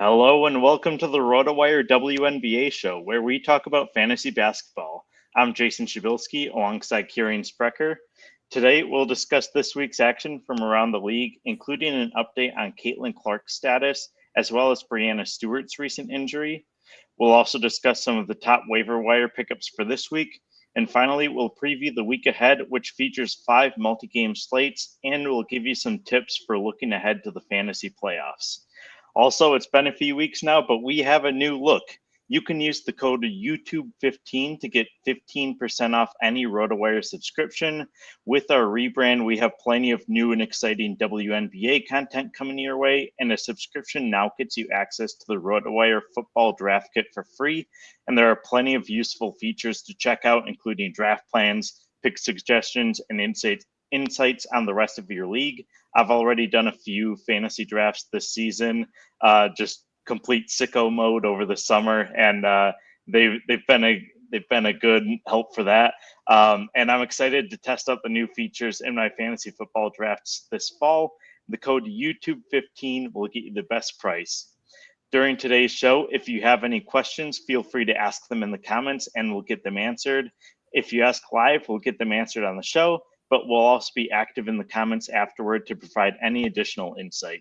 Hello and welcome to the wire WNBA show, where we talk about fantasy basketball. I'm Jason Shebilske alongside Kirien Sprecher. Today, we'll discuss this week's action from around the league, including an update on Caitlin Clark's status, as well as Breanna Stewart's recent injury. We'll also discuss some of the top waiver wire pickups for this week. And finally, we'll preview the week ahead, which features 5 multi-game slates, and we'll give you some tips for looking ahead to the fantasy playoffs. Also, it's been a few weeks now, but we have a new look. You can use the code YouTube15 to get 15% off any RotoWire subscription. With our rebrand, we have plenty of new and exciting WNBA content coming your way, and a subscription now gets you access to the RotoWire football draft kit for free. And there are plenty of useful features to check out, including draft plans, pick suggestions, and insights on the rest of your league. I've already done a few fantasy drafts this season, just complete sicko mode over the summer, and they've been a good help for that. And I'm excited to test out the new features in my fantasy football drafts this fall. The code YouTube15 will get you the best price. During today's show, if you have any questions, feel free to ask them in the comments and we'll get them answered. If you ask live, we'll get them answered on the show, but we'll also be active in the comments afterward to provide any additional insight.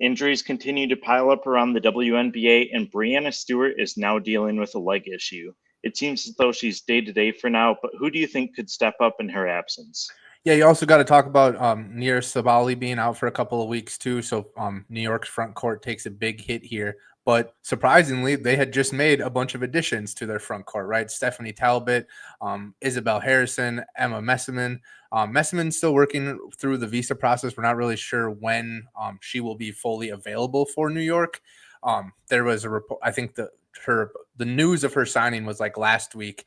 Injuries continue to pile up around the WNBA, and Breanna Stewart is now dealing with a leg issue. It seems as though she's day-to-day for now, but who do you think could step up in her absence? Yeah, you also got to talk about Aneesah Sabali being out for a couple of weeks too. So New York's front court takes a big hit here. But surprisingly, they had just made a bunch of additions to their front court, right? Stephanie Talbot, Isabel Harrison, Emma Messiman. Messiman's still working through the visa process. We're not really sure when she will be fully available for New York. There was a report, I think the news of her signing was like last week,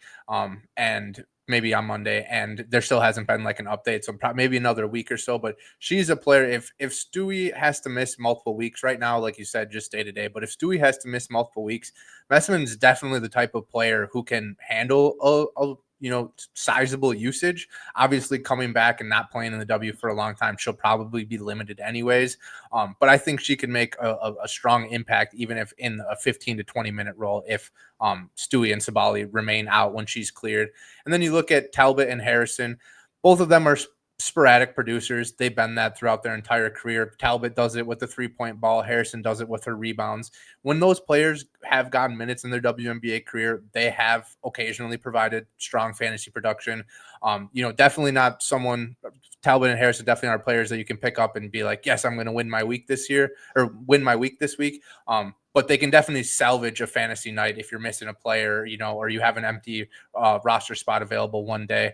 and maybe on Monday, and there still hasn't been like an update, so maybe another week or so. But she's a player. If Stewie has to miss multiple weeks right now, like you said, just day to day, but if Stewie has to miss multiple weeks, Messiman is definitely the type of player who can handle a sizable usage. Obviously, coming back and not playing in the W for a long time, she'll probably be limited anyways. But I think she can make a strong impact, even if in a 15 to 20 minute role, if Stewie and Sabali remain out when she's cleared. And then you look at Talbot and Harrison. Both of them are sporadic producers. They've been that throughout their entire career. Talbot does it with the 3-point ball. Harrison does it with her rebounds. When those players have gotten minutes in their WNBA career, they have occasionally provided strong fantasy production. Definitely not someone. Talbot and Harrison definitely are players that you can pick up and be like, yes, I'm going to win my week this year or win my week this week. But they can definitely salvage a fantasy night if you're missing a player, or you have an empty roster spot available one day.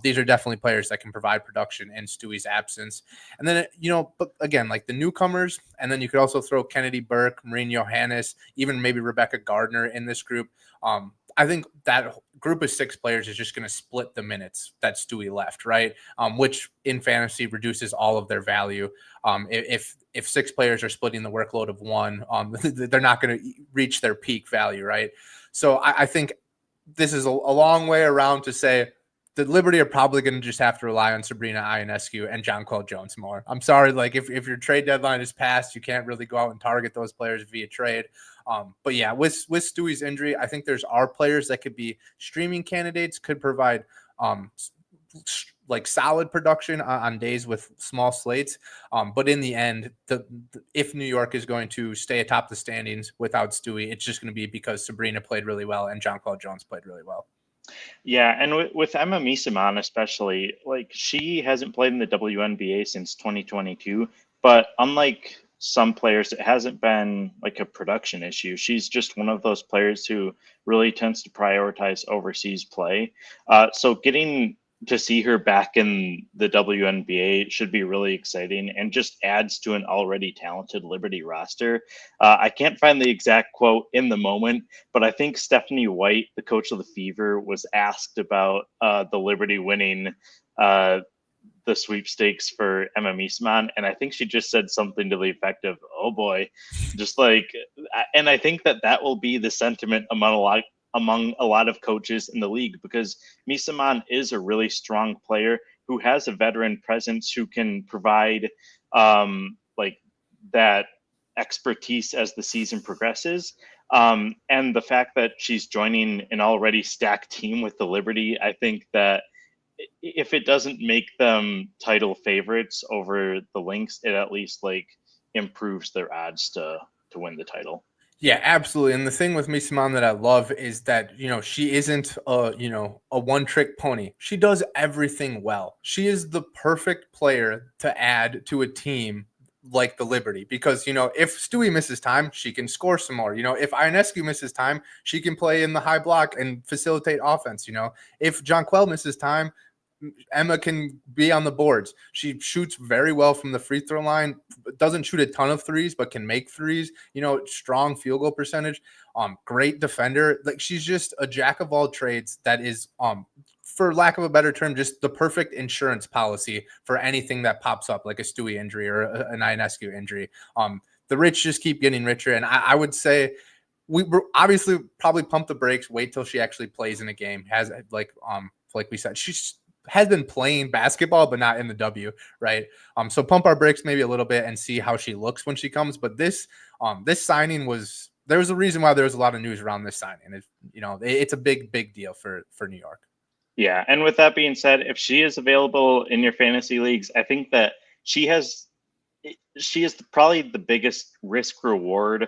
These are definitely players that can provide production in Stewie's absence. And then, but again, like the newcomers, and then you could also throw Kennedy Burke, Maureen Johannes, even maybe Rebecca Gardner in this group. I think that group of 6 players is just going to split the minutes that Stewie left, right? Which in fantasy reduces all of their value. If 6 players are splitting the workload of one, they're not going to reach their peak value, right? So I think this is a long way around to say the Liberty are probably going to just have to rely on Sabrina Ionescu and Jonquel Jones more. I'm sorry, like if your trade deadline is passed, you can't really go out and target those players via trade. But yeah, with Stewie's injury, I think there's players that could be streaming candidates, could provide like solid production on days with small slates. But in the end, if New York is going to stay atop the standings without Stewie, it's just going to be because Sabrina played really well and Jonquel Jones played really well. Yeah, and with Emma Messiman especially, like she hasn't played in the WNBA since 2022, but unlike some players, it hasn't been like a production issue. She's just one of those players who really tends to prioritize overseas play. So getting to see her back in the WNBA should be really exciting and just adds to an already talented Liberty roster. I can't find the exact quote in the moment, but I think Stephanie White, the coach of the Fever, was asked about the Liberty winning the sweepstakes for Emma Messiman, and I think she just said something to the effect of, "Oh boy," just like, and I think that will be the sentiment among a lot of coaches in the league, because Messiman is a really strong player who has a veteran presence who can provide like that expertise as the season progresses. And the fact that she's joining an already stacked team with the Liberty, I think that if it doesn't make them title favorites over the Lynx, it at least like improves their odds to win the title. Yeah, absolutely. And the thing with Miss Simon that I love is that, she isn't a one-trick pony. She does everything well. She is the perfect player to add to a team like the Liberty because, if Stewie misses time, she can score some more. If Ionescu misses time, she can play in the high block and facilitate offense. If Jonquel misses time, Emma can be on the boards. She shoots very well from the free throw line. Doesn't shoot a ton of threes, but can make threes. Strong field goal percentage. Great defender. Like she's just a jack of all trades. That is, for lack of a better term, just the perfect insurance policy for anything that pops up, like a Stewie injury or an Ionescu injury. The rich just keep getting richer, and I would say we obviously probably pump the brakes. Wait till she actually plays in a game. Has like we said, she's has been playing basketball, but not in the W, right? So pump our brakes maybe a little bit and see how she looks when she comes. But this signing there was a reason why there was a lot of news around this signing. It's a big deal for New York. Yeah, and with that being said, if she is available in your fantasy leagues, I think that she is probably the biggest risk reward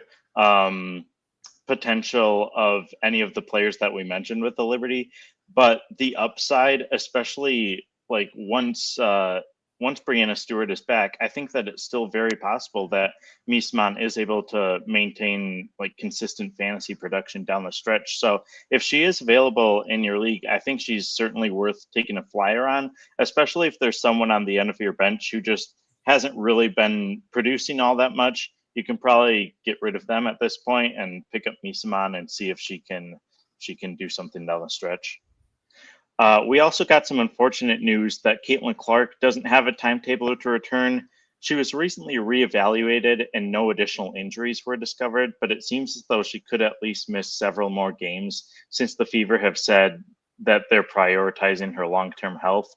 potential of any of the players that we mentioned with the Liberty. But the upside, especially like once Breanna Stewart is back, I think that it's still very possible that Miesman is able to maintain like consistent fantasy production down the stretch. So if she is available in your league, I think she's certainly worth taking a flyer on, especially if there's someone on the end of your bench who just hasn't really been producing all that much. You can probably get rid of them at this point and pick up Miesman and see if she can do something down the stretch. We also got some unfortunate news that Caitlin Clark doesn't have a timetable to return. She was recently reevaluated and no additional injuries were discovered, but it seems as though she could at least miss several more games since the Fever have said that they're prioritizing her long-term health.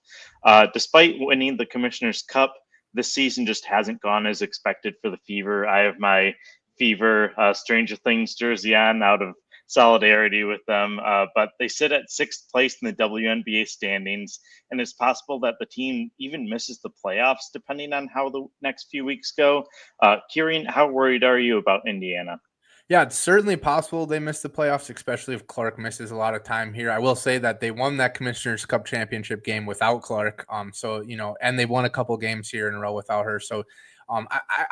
Despite winning the Commissioner's Cup, this season just hasn't gone as expected for the Fever. I have my Fever Stranger Things jersey on out of solidarity with them, but they sit at 6th place in the WNBA standings, and it's possible that the team even misses the playoffs depending on how the next few weeks go. Kirien, how worried are you about Indiana? Yeah, it's certainly possible they miss the playoffs, especially if Clark misses a lot of time here. I will say that they won that Commissioner's Cup championship game without Clark. And they won a couple games here in a row without her. So I'm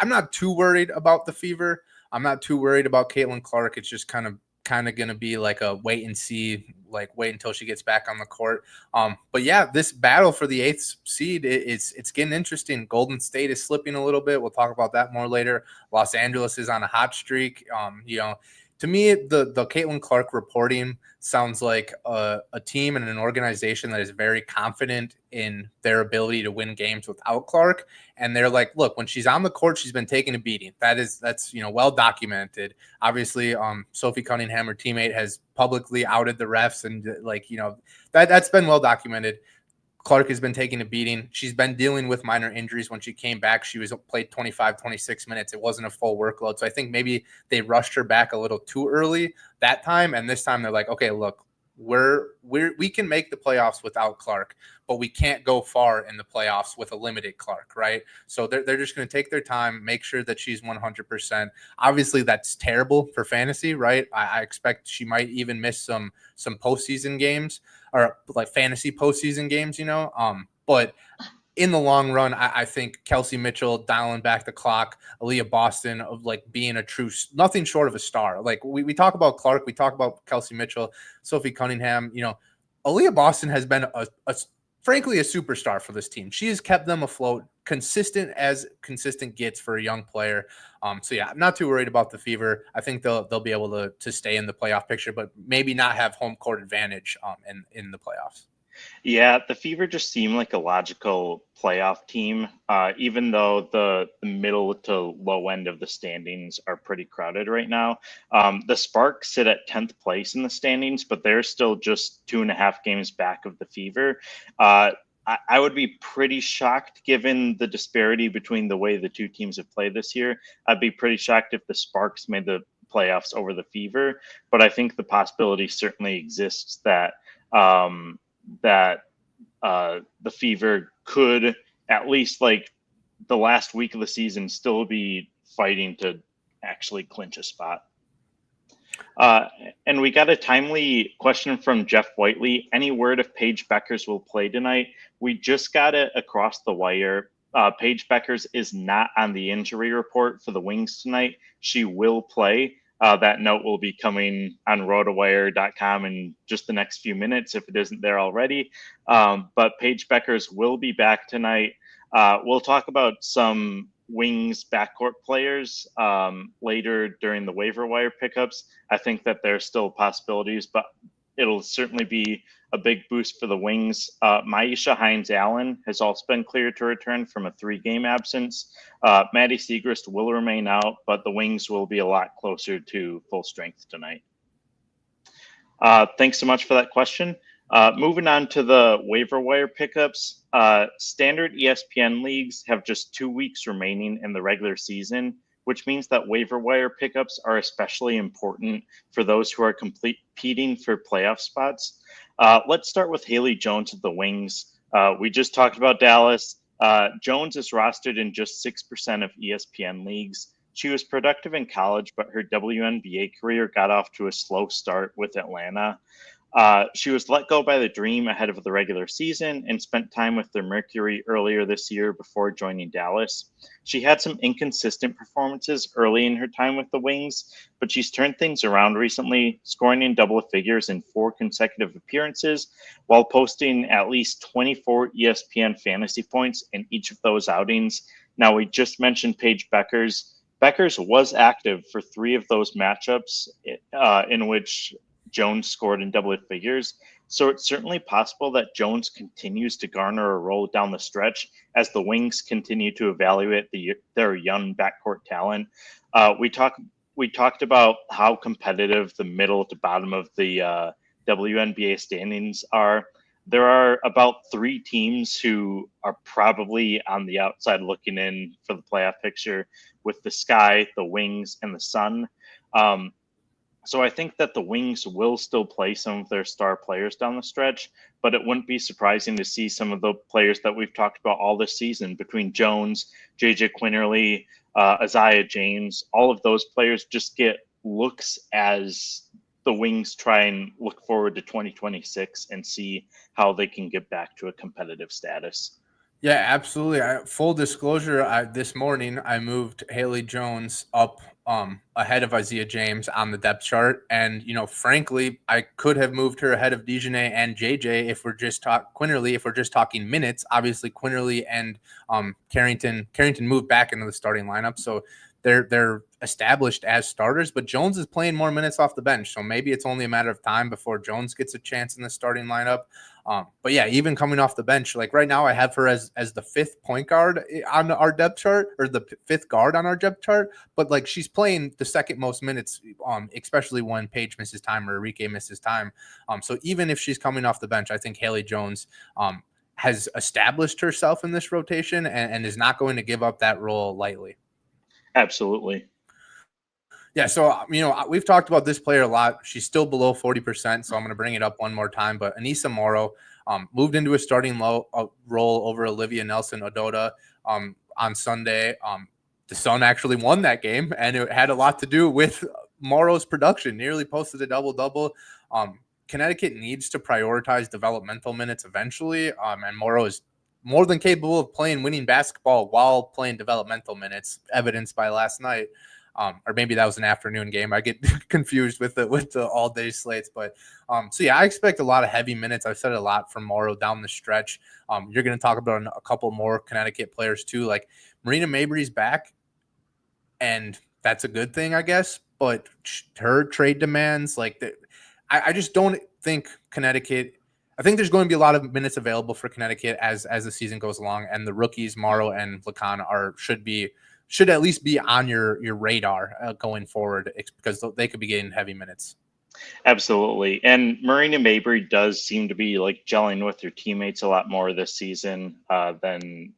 not too worried about the Fever. I'm not too worried about Caitlin Clark. It's just kind of going to be like a wait and see, like wait until she gets back on the court. But yeah, this battle for the 8th seed, it's getting interesting. Golden State is slipping a little bit. We'll talk about that more later. Los Angeles is on a hot streak. To me, the Caitlin Clark reporting sounds like a team and an organization that is very confident in their ability to win games without Clark. And they're like, look, when she's on the court, she's been taking a beating. That's well documented. Obviously, Sophie Cunningham, her teammate, has publicly outed the refs, and that's been well documented. Clark has been taking a beating. She's been dealing with minor injuries. When she came back, she was played 25, 26 minutes. It wasn't a full workload. So I think maybe they rushed her back a little too early that time. And this time they're like, okay, look, we can make the playoffs without Clark, but we can't go far in the playoffs with a limited Clark, right? So they're just going to take their time, make sure that she's 100%. Obviously, that's terrible for fantasy, right? I expect she might even miss some postseason games, or like fantasy postseason games, but in the long run, I think Kelsey Mitchell dialing back the clock, Aaliyah Boston of like being a true, nothing short of a star. Like we talk about Clark, we talk about Kelsey Mitchell, Sophie Cunningham, Aaliyah Boston has been frankly a superstar for this team. She has kept them afloat, consistent as consistent gets for a young player. So yeah, I'm not too worried about the Fever. I think they'll be able to stay in the playoff picture, but maybe not have home court advantage in the playoffs. Yeah, the Fever just seem like a logical playoff team, even though the middle to low end of the standings are pretty crowded right now. The Sparks sit at 10th place in the standings, but they're still just 2.5 games back of the Fever. I would be pretty shocked given the disparity between the way the two teams have played this year. I'd be pretty shocked if the Sparks made the playoffs over the Fever, but I think the possibility certainly exists that the Fever could, at least like the last week of the season, still be fighting to actually clinch a spot. And we got a timely question from Jeff Whiteley. Any word if Paige Beckers will play tonight? We just got it across the wire. Paige Beckers is not on the injury report for the Wings tonight. She will play. That note will be coming on rotowire.com in just the next few minutes if it isn't there already. But Paige Beckers will be back tonight. We'll talk about some Wings backcourt players later during the waiver wire pickups. I think that there's still possibilities, but it'll certainly be a big boost for the Wings. Maisha Hines-Allen has also been cleared to return from a 3-game absence. Maddie Siegrist will remain out, but the Wings will be a lot closer to full strength tonight. Thanks so much for that question. Moving on to the waiver wire pickups, standard ESPN leagues have just 2 weeks remaining in the regular season, which means that waiver wire pickups are especially important for those who are competing for playoff spots. Let's start with Haley Jones of the Wings. We just talked about Dallas. Jones is rostered in just 6% of ESPN leagues. She was productive in college, but her WNBA career got off to a slow start with Atlanta. She was let go by the Dream ahead of the regular season and spent time with the Mercury earlier this year before joining Dallas. She had some inconsistent performances early in her time with the Wings, but she's turned things around recently, scoring in double figures in 4 consecutive appearances while posting at least 24 ESPN fantasy points in each of those outings. Now, we just mentioned Paige Beckers. Beckers was active for 3 of those matchups in which Jones scored in double figures. So it's certainly possible that Jones continues to garner a role down the stretch as the Wings continue to evaluate their young backcourt talent. We talked about how competitive the middle to bottom of the WNBA standings are. There are about 3 teams who are probably on the outside looking in for the playoff picture, with the Sky, the Wings, and the Sun. So I think that the Wings will still play some of their star players down the stretch, but it wouldn't be surprising to see some of the players that we've talked about all this season between Jones, JJ Quinterly, Isaiah James, all of those players just get looks as the Wings try and look forward to 2026 and see how they can get back to a competitive status. Yeah, absolutely. Full disclosure, this morning I moved Haley Jones up ahead of Isaiah James on the depth chart. And, frankly, I could have moved her ahead of Dejanay and JJ if we're just Quinterly, if we're just talking minutes. Obviously, Quinterly and Carrington moved back into the starting lineup. So they're established as starters, but Jones is playing more minutes off the bench. So maybe it's only a matter of time before Jones gets a chance in the starting lineup. But yeah, even coming off the bench, like right now I have her as the 5th point guard on our depth chart, or the 5th guard on our depth chart. But like she's playing the 2nd most minutes, especially when Paige misses time or Enrique misses time. So even if she's coming off the bench, I think Haley Jones has established herself in this rotation and is not going to give up that role lightly. Absolutely. Yeah, so, we've talked about this player a lot. She's still below 40%, so I'm going to bring it up one more time. But Aneesah Morrow moved into a starting role over Olivia Nelson-Ododa on Sunday. The Sun actually won that game, and it had a lot to do with Morrow's production. Nearly posted a double-double. Connecticut needs to prioritize developmental minutes eventually, and Morrow is more than capable of playing winning basketball while playing developmental minutes, evidenced by last night. Or maybe that was an afternoon game. I get confused with the all day slates, but so yeah, I expect a lot of heavy minutes. I've said it a lot from Morrow down the stretch. You're going to talk about a couple more Connecticut players too, like Marina Mabry's back, and that's a good thing, I guess. But her trade demands, I just don't think Connecticut. I think there's going to be a lot of minutes available for Connecticut as the season goes along, and the rookies Morrow and Lacan should at least be on your radar going forward, because they could be getting heavy minutes. Absolutely. And Marina Mabrey does seem to be like gelling with her teammates a lot more this season than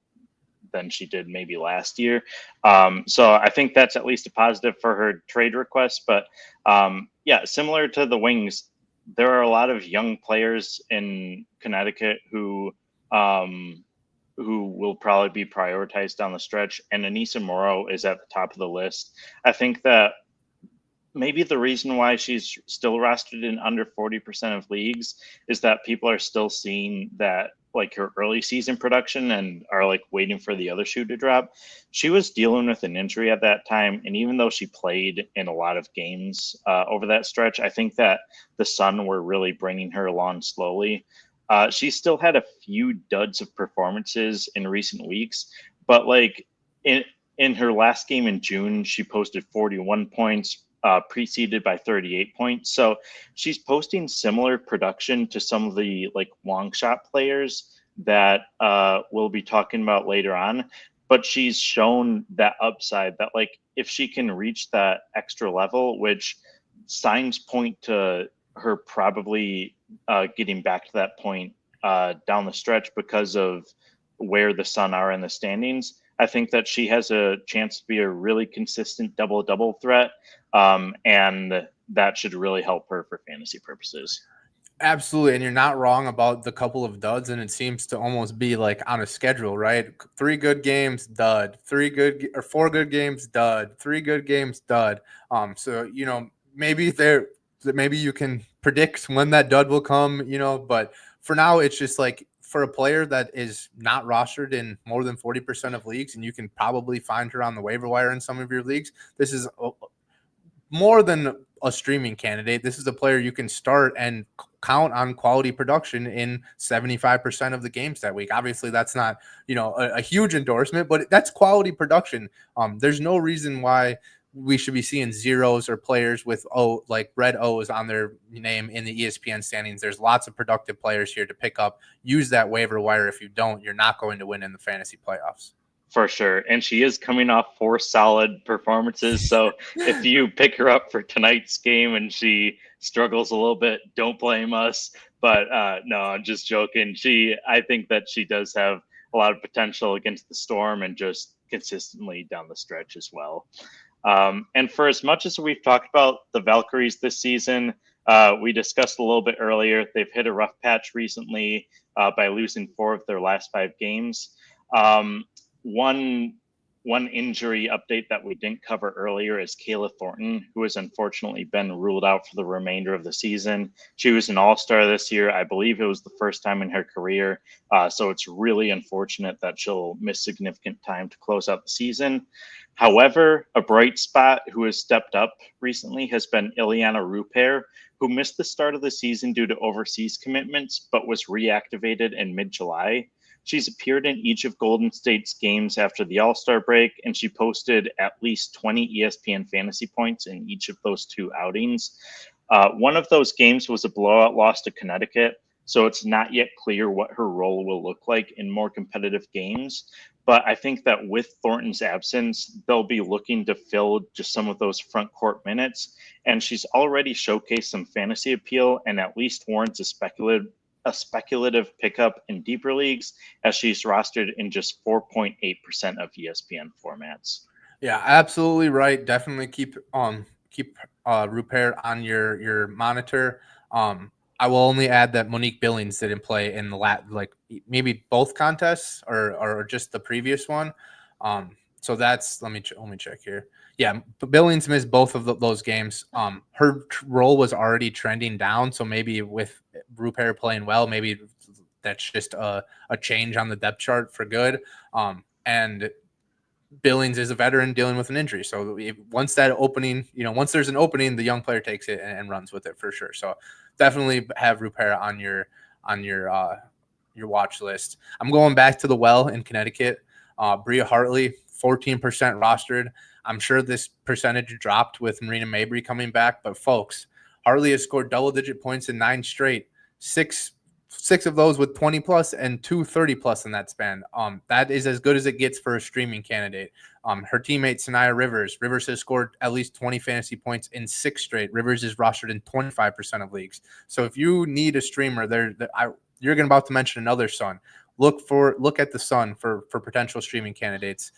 she did maybe last year. So I think that's at least a positive for her trade request. But yeah, similar to the Wings, there are a lot of young players in Connecticut um, who will probably be prioritized down the stretch. And Aneesah Morrow is at the top of the list. I think that maybe the reason why she's still rostered in under 40% of leagues is that people are still seeing that like her early season production and are like waiting for the other shoe to drop. She was dealing with an injury at that time. And even though she played in a lot of games over that stretch, I think that the Sun were really bringing her along slowly. She still had a few duds of performances in recent weeks, but like in her last game in June, she posted 41 points, preceded by 38 points. So she's posting similar production to some of the like long shot players that we'll be talking about later on. But she's shown that upside that like if she can reach that extra level, which signs point to her probably getting back to that point down the stretch because of where the Sun are in the standings. I think that she has a chance to be a really consistent double-double threat, and that should really help her for fantasy purposes. Absolutely, and you're not wrong about the couple of duds, and it seems to almost be like on a schedule, right? 3 good games, dud. 4 good games, dud. 3 good games, dud. So maybe you can predict when that dud will come, but for now, it's just like for a player that is not rostered in more than 40% of leagues, and you can probably find her on the waiver wire in some of your leagues. This is more than a streaming candidate. This is a player you can start and count on quality production in 75% of the games that week. Obviously, that's not, a huge endorsement, but that's quality production. There's no reason why we should be seeing zeros or players with like red O's on their name in the ESPN standings. There's lots of productive players here to pick up. Use that waiver wire. If you don't, you're not going to win in the fantasy playoffs. For sure. And she is coming off 4 solid performances. So if you pick her up for tonight's game and she struggles a little bit, don't blame us. But no, I'm just joking. I think that she does have a lot of potential against the Storm and just consistently down the stretch as well. And for as much as we've talked about the Valkyries this season, we discussed a little bit earlier, they've hit a rough patch recently by losing 4 of their last 5 games. One injury update that we didn't cover earlier is Kayla Thornton, who has unfortunately been ruled out for the remainder of the season. She was an all-star this year. I believe it was the first time in her career. So it's really unfortunate that she'll miss significant time to close out the season. However, a bright spot who has stepped up recently has been Iliana Rupert, who missed the start of the season due to overseas commitments, but was reactivated in mid-July. She's appeared in each of Golden State's games after the All-Star break, and she posted at least 20 ESPN fantasy points in each of those 2 outings. One of those games was a blowout loss to Connecticut, so it's not yet clear what her role will look like in more competitive games. But I think that with Thornton's absence, they'll be looking to fill just some of those front court minutes. And she's already showcased some fantasy appeal and at least warrants a speculative pickup in deeper leagues, as she's rostered in just 4.8% of ESPN formats. Yeah, absolutely right. Definitely keep Rupert on your monitor. I will only add that Monique Billings didn't play in the maybe both contests or just the previous one. So that's let me check here. Yeah, Billings missed both of those games. Her role was already trending down, so maybe with Rupert playing well, maybe that's just a change on the depth chart for good. And Billings is a veteran dealing with an injury, so once that opening, once there's an opening, the young player takes it and runs with it for sure. So definitely have Rupert on your watch list. I'm going back to the well in Connecticut. Bria Hartley, 14% rostered. I'm sure this percentage dropped with Marina Mabrey coming back, but folks, Hartley has scored double-digit points in 9 straight, 6 6 of those with 20 plus and 2 30 plus in that span. That is as good as it gets for a streaming candidate. Her teammate Sanaya Rivers has scored at least 20 fantasy points in 6 straight. Rivers is rostered in 25% of leagues. So if you need a streamer, you're going about to mention another Sun. Look at the Sun for potential streaming candidates,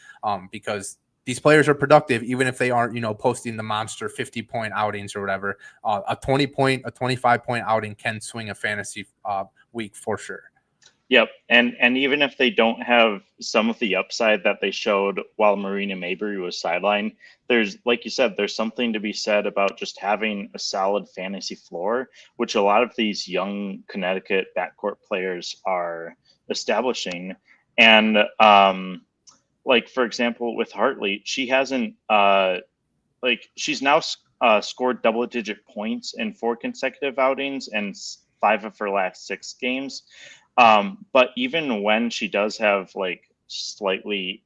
because these players are productive, even if they aren't, posting the monster 50-point outings or whatever. A 20-point, a 25-point outing can swing a fantasy week for sure. Yep, and even if they don't have some of the upside that they showed while Breanna Stewart was sidelined, there's, like you said, there's something to be said about just having a solid fantasy floor, which a lot of these young Connecticut backcourt players are establishing. And like, for example, with Hartley, she hasn't she's now scored double-digit points in 4 consecutive outings and 5 of her last 6 games. But even when she does have slightly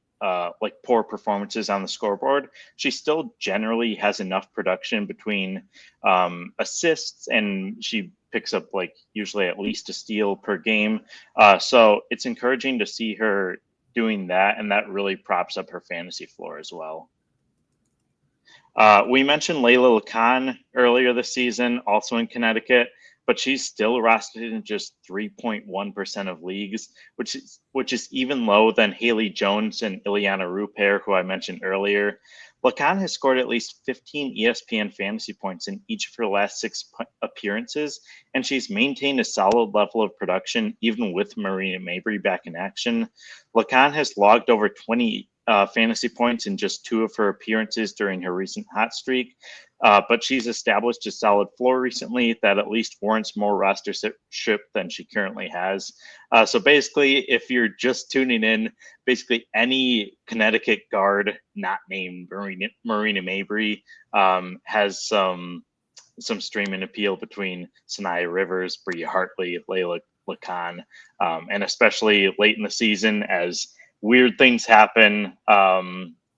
poor performances on the scoreboard, she still generally has enough production between assists, and she picks up usually at least a steal per game. So it's encouraging to see her doing that, and that really props up her fantasy floor as well. We mentioned Leila Lacan earlier this season, also in Connecticut, but she's still rostered in just 3.1% of leagues, which is even lower than Haley Jones and Iliana Rupert, who I mentioned earlier. Lacan has scored at least 15 ESPN fantasy points in each of her last 6 appearances, and she's maintained a solid level of production even with Breanna Stewart back in action. Lacan has logged over 20 fantasy points in just 2 of her appearances during her recent hot streak, but she's established a solid floor recently that at least warrants more rostership than she currently has. So basically, if you're just tuning in, basically any Connecticut guard not named Breanna Stewart has some streaming appeal between Sanaya Rivers, Bria Hartley, Leila Lacan, and especially late in the season as weird things happen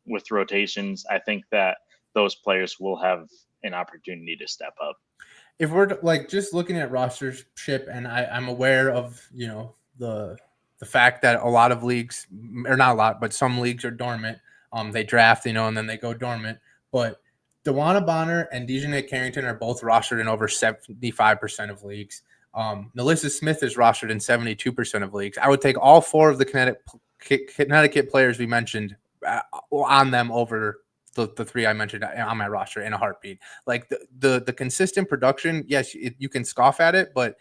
with rotations. I think that those players will have an opportunity to step up. If we're just looking at rostership, and I'm aware of the fact that a lot of leagues, or not a lot, but some leagues are dormant. They draft, and then they go dormant. But DeWanna Bonner and Dejanay Carrington are both rostered in over 75% of leagues. Nalissa Smith is rostered in 72% of leagues. I would take all 4 of the Connecticut players we mentioned on them over the 3 I mentioned on my roster in a heartbeat. The consistent production, yes, you can scoff at it, but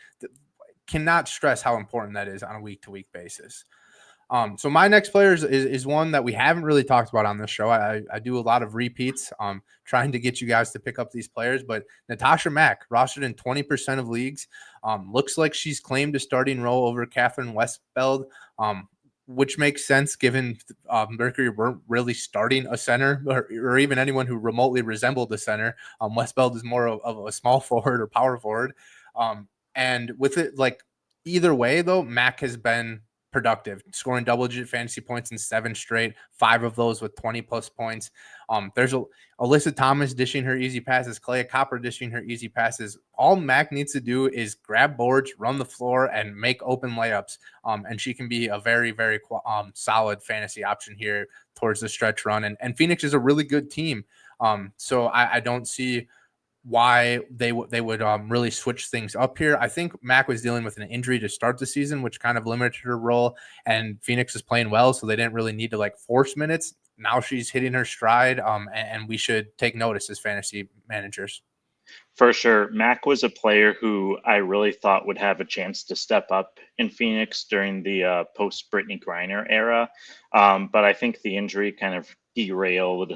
cannot stress how important that is on a week-to-week basis. So my next player is one that we haven't really talked about on this show. I do a lot of repeats, trying to get you guys to pick up these players, but Natasha Mack, rostered in 20% of leagues, looks like she's claimed a starting role over Catherine Westbeld, which makes sense given Mercury weren't really starting a center or even anyone who remotely resembled a center. Westbeld is more of a small forward or power forward. And with it, either way, though, Mack has been productive, scoring double-digit fantasy points in 7 straight, 5 of those with 20-plus points. There's Alyssa Thomas dishing her easy passes, Clea Copper dishing her easy passes. All Mack needs to do is grab boards, run the floor, and make open layups, and she can be a very, very solid fantasy option here towards the stretch run. And Phoenix is a really good team, so I don't see why they would really switch things up here. I think Mack was dealing with an injury to start the season, which kind of limited her role, and Phoenix is playing well, so they didn't really need to force minutes. Now she's hitting her stride, and we should take notice as fantasy managers. For sure. Mack was a player who I really thought would have a chance to step up in Phoenix during the post-Brittany Griner era, but I think the injury kind of derailed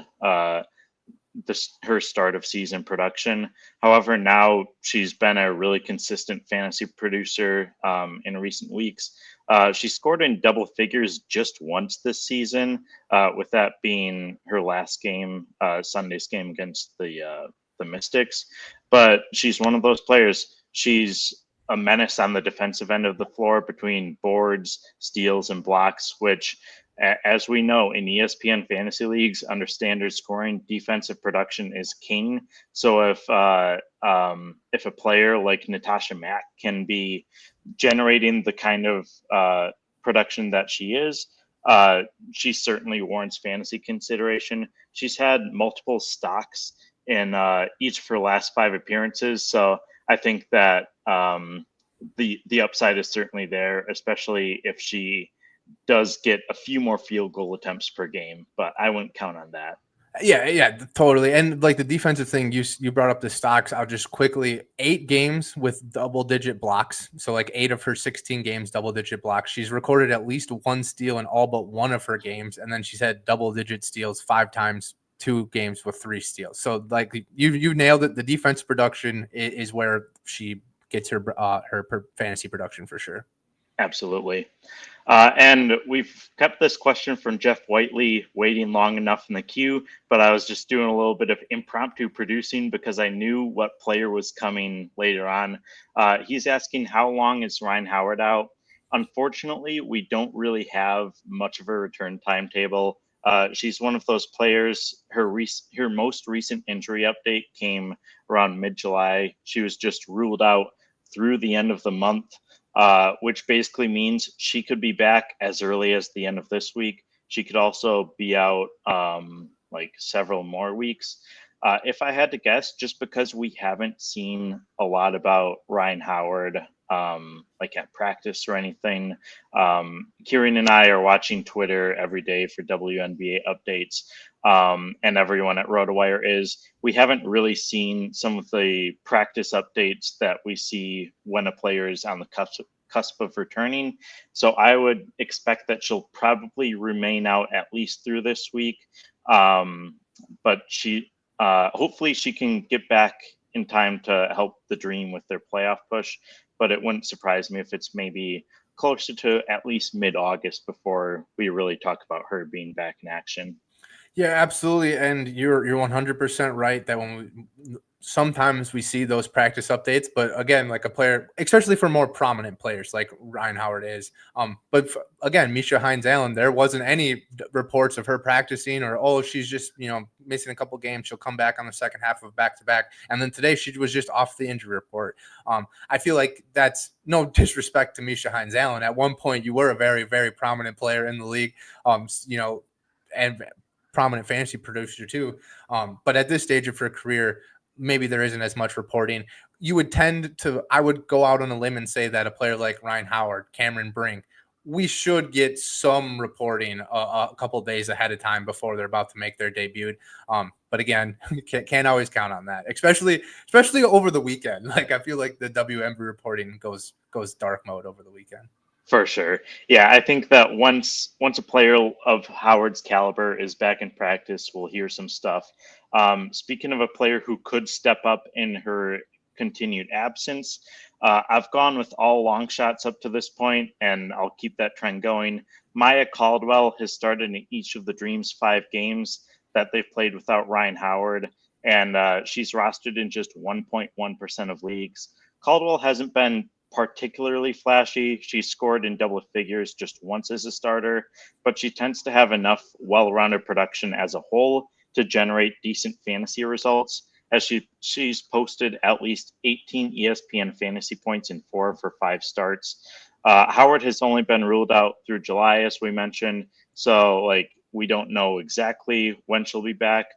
her start of season production. However, now she's been a really consistent fantasy producer in recent weeks. She scored in double figures just once this season, with that being her last game, Sunday's game against the Mystics. But she's one of those players. She's a menace on the defensive end of the floor between boards, steals, and blocks, which As we know, in ESPN fantasy leagues, under standard scoring, defensive production is king. So if a player like Natasha Mack can be generating the kind of production that she is, she certainly warrants fantasy consideration. She's had multiple stocks in each of her last 5 appearances, so I think that the upside is certainly there, especially if she does get a few more field goal attempts per game, but I wouldn't count on that. Yeah, totally. And like the defensive thing, you brought up the stocks. I'll just quickly 8 games with double-digit blocks. So like 8 of her 16 games, double-digit blocks. She's recorded at least 1 steal in all but 1 of her games, and then she's had double-digit steals 5 times, 2 games with 3 steals. So like you nailed it. The defense production is where she gets her fantasy production for sure. Absolutely. And we've kept this question from Jeff Whiteley waiting long enough in the queue, but I was just doing a little bit of impromptu producing because I knew what player was coming later on. He's asking, how long is Rhyne Howard out? Unfortunately, we don't really have much of a return timetable. She's one of those players. Her most recent injury update came around mid-July. She was just ruled out through the end of the month. Which basically means she could be back as early as the end of this week. She could also be out like several more weeks. If I had to guess, just because we haven't seen a lot about Rhyne Howard like at practice or anything, Kirien and I are watching Twitter every day for WNBA updates. And everyone at RotoWire is. We haven't really seen some of the practice updates that we see when a player is on the cusp of returning. So I would expect that she'll probably remain out at least through this week. But she hopefully she can get back in time to help the Dream with their playoff push. But it wouldn't surprise me if it's maybe closer to at least mid-August before we really talk about her being back in action. Yeah, absolutely. And you're 100% right that sometimes we see those practice updates, but again, like a player, especially for more prominent players like Rhyne Howard is. But again, Misha Hines-Allen, there wasn't any reports of her practicing or, she's just, missing a couple games. She'll come back on the second half of back-to-back. And then today she was just off the injury report. I feel like that's no disrespect to Misha Hines-Allen. At one point, you were a very, very prominent player in the league, and prominent fantasy producer too. But at this stage of her career, maybe there isn't as much reporting. I would go out on a limb and say that a player like Rhyne Howard, Cameron Brink, we should get some reporting a couple of days ahead of time before they're about to make their debut. But again, can't always count on that, especially over the weekend. Like I feel like the WNBA reporting goes dark mode over the weekend. For sure. Yeah, I think that once a player of Howard's caliber is back in practice, we'll hear some stuff. Speaking of a player who could step up in her continued absence, I've gone with all long shots up to this point, and I'll keep that trend going. Maya Caldwell has started in each of the Dream's 5 games that they've played without Rhyne Howard, and she's rostered in just 1.1% of leagues. Caldwell hasn't been particularly flashy. She scored in double figures just once as a starter, but she tends to have enough well-rounded production as a whole to generate decent fantasy results, as she's posted at least 18 ESPN fantasy points in 4 of her 5 starts. Howard has only been ruled out through July, as we mentioned, so we don't know exactly when she'll be back.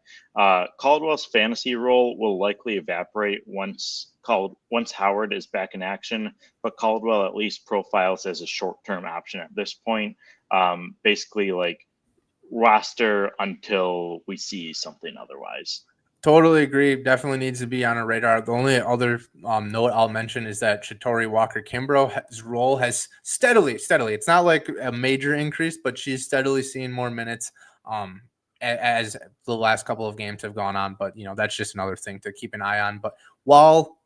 Caldwell's fantasy role will likely evaporate once Howard is back in action, but Caldwell at least profiles as a short-term option at this point. Basically, roster until we see something otherwise. Totally agree. Definitely needs to be on a radar. The only other note I'll mention is that Shatori Walker-Kimbrough's role has steadily, it's not like a major increase, but she's steadily seeing more minutes as the last couple of games have gone on. But, that's just another thing to keep an eye on. But while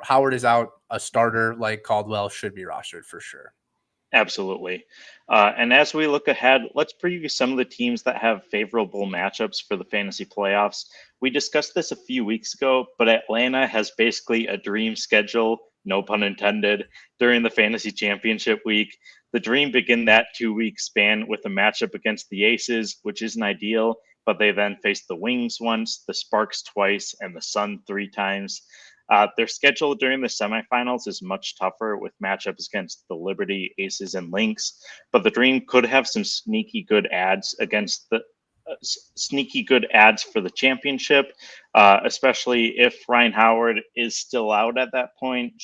Howard is out, a starter like Caldwell should be rostered for sure. Absolutely. And as we look ahead, let's preview some of the teams that have favorable matchups for the fantasy playoffs. We discussed this a few weeks ago, but Atlanta has basically a dream schedule, no pun intended, during the fantasy championship week. The Dream begin that 2-week span with a matchup against the Aces, which isn't ideal, but they then face the Wings once, the Sparks twice, and the Sun 3 times. Their schedule during the semifinals is much tougher with matchups against the Liberty, Aces, and Lynx, but the Dream could have some sneaky good ads for the championship, especially if Ryan Howard is still out at that point.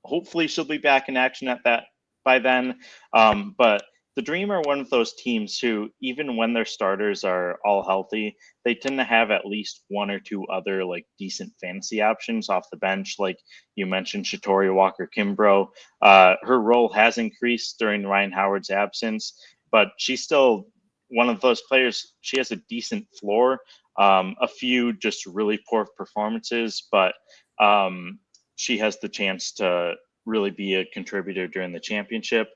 Hopefully she'll be back in action at that by then. But the Dream are one of those teams who, even when their starters are all healthy, they tend to have at least one or two other like decent fantasy options off the bench. Like you mentioned, Shatori Walker-Kimbrough. Her role has increased during Ryan Howard's absence, but she's still one of those players. She has a decent floor, a few just really poor performances, but she has the chance to really be a contributor during the championship.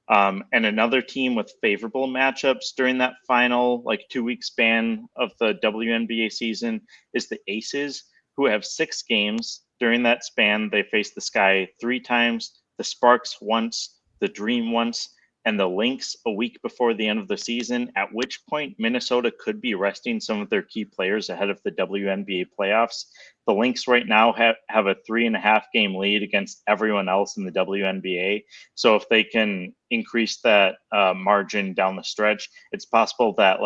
And another team with favorable matchups during that final 2-week span of the WNBA season is the Aces, who have 6 games. During that span, they face the Sky 3 times, the Sparks once, the Dream once, and the Lynx a week before the end of the season, at which point Minnesota could be resting some of their key players ahead of the WNBA playoffs. The Lynx right now have a 3.5 game lead against everyone else in the WNBA. So if they can increase that margin down the stretch, it's possible that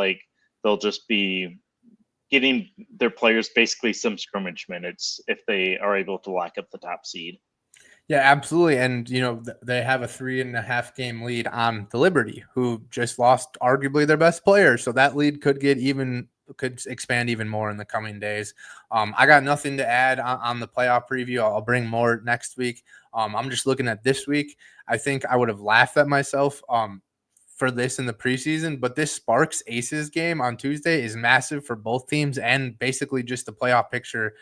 they'll just be getting their players basically some scrimmage minutes if they are able to lock up the top seed. Yeah, absolutely. And, they have a 3.5 game lead on the Liberty, who just lost arguably their best player. So that lead could expand even more in the coming days. I got nothing to add on the playoff preview. I'll bring more next week. I'm just looking at this week. I think I would have laughed at myself for this in the preseason, but this Sparks Aces game on Tuesday is massive for both teams and basically just the playoff picture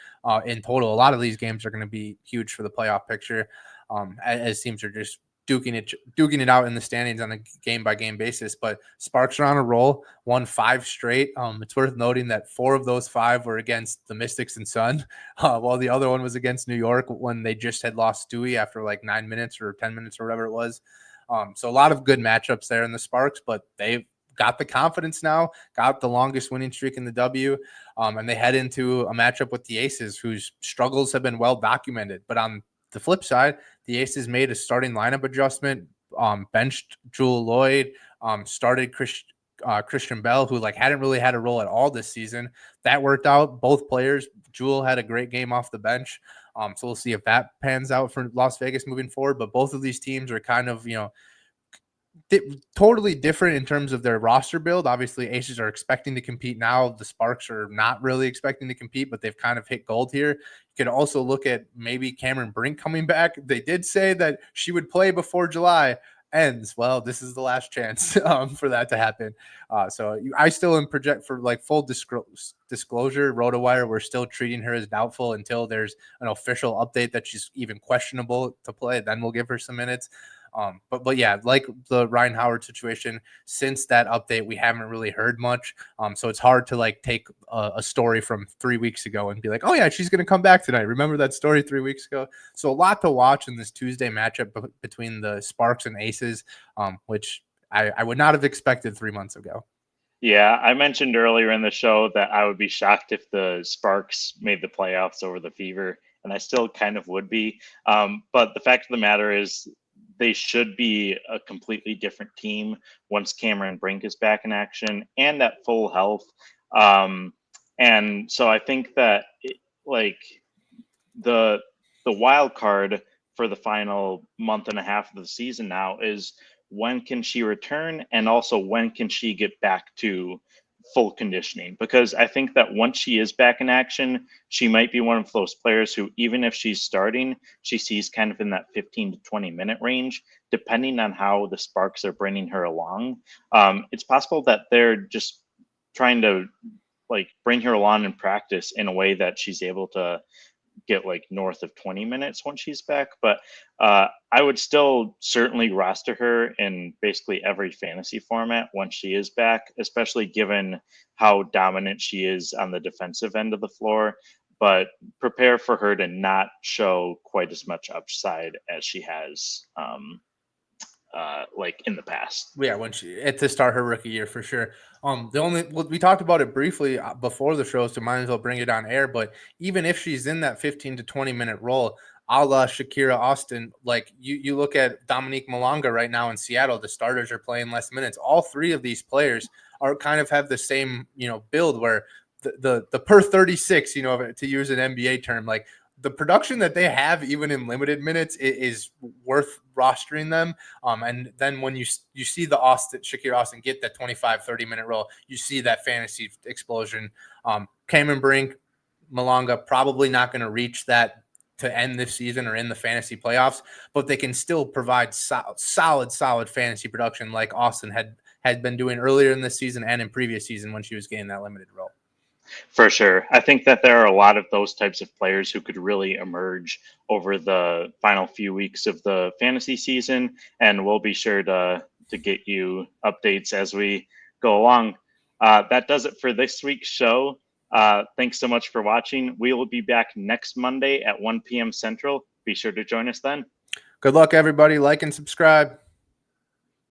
in total. A lot of these games are going to be huge for the playoff picture as teams are just duking it out in the standings on a game by game basis. But Sparks are on a roll, won 5 straight. It's worth noting that 4 of those 5 were against the Mystics and Sun, while the other one was against New York when they just had lost Stewie after 9 minutes or 10 minutes or whatever it was. So a lot of good matchups there in the Sparks, but they've got the confidence now, got the longest winning streak in the W, and they head into a matchup with the Aces, whose struggles have been well documented. But on the flip side, the Aces made a starting lineup adjustment, benched Jewel Lloyd, started Christian Bell, who hadn't really had a role at all this season. That worked out. Both players, Jewel had a great game off the bench. So we'll see if that pans out for Las Vegas moving forward. But both of these teams are kind of, totally different in terms of their roster build. Obviously, Aces are expecting to compete now. The Sparks are not really expecting to compete, but they've kind of hit gold here. You could also look at maybe Cameron Brink coming back. They did say that she would play before July ends. Well, this is the last chance for that to happen. So I still am project for full disclosure. RotoWire, we're still treating her as doubtful until there's an official update that she's even questionable to play. Then we'll give her some minutes. But yeah, like the Ryan Howard situation, since that update, we haven't really heard much. So it's hard to take a story from 3 weeks ago and be like, oh yeah, she's going to come back tonight. Remember that story 3 weeks ago? So a lot to watch in this Tuesday matchup between the Sparks and Aces, which I would not have expected 3 months ago. Yeah, I mentioned earlier in the show that I would be shocked if the Sparks made the playoffs over the Fever, and I still kind of would be. But the fact of the matter is, they should be a completely different team once Cameron Brink is back in action and at full health. And so I think that the wild card for the final month and a half of the season now is when can she return, and also when can she get back to full conditioning, because I think that once she is back in action, she might be one of those players who, even if she's starting, she sees kind of in that 15 to 20 minute range, depending on how the Sparks are bringing her along. It's possible that they're just trying to bring her along in practice in a way that she's able to get north of 20 minutes once she's back. But I would still certainly roster her in basically every fantasy format once she is back, especially given how dominant she is on the defensive end of the floor. But prepare for her to not show quite as much upside as she has like in the past. Yeah, when she at to start her rookie year for sure. We talked about it briefly before the show, so might as well bring it on air. But even if she's in that 15 to 20-minute role, a la Shakira Austin, like you look at Dominique Malonga right now in Seattle, the starters are playing less minutes. All three of these players are kind of have the same, build where the per 36, to use an NBA term, like the production that they have, even in limited minutes, is worth rostering them. And then when you see the Shakira Austin get that 25, 30-minute role, you see that fantasy explosion. Cameron Brink, Malonga probably not going to reach that to end this season or in the fantasy playoffs, but they can still provide solid fantasy production like Austin had been doing earlier in this season and in previous season when she was getting that limited role. For sure. I think that there are a lot of those types of players who could really emerge over the final few weeks of the fantasy season, and we'll be sure to get you updates as we go along. That does it for this week's show. Thanks so much for watching. We will be back next Monday at 1 p.m. Central. Be sure to join us then. Good luck, everybody. Like and subscribe.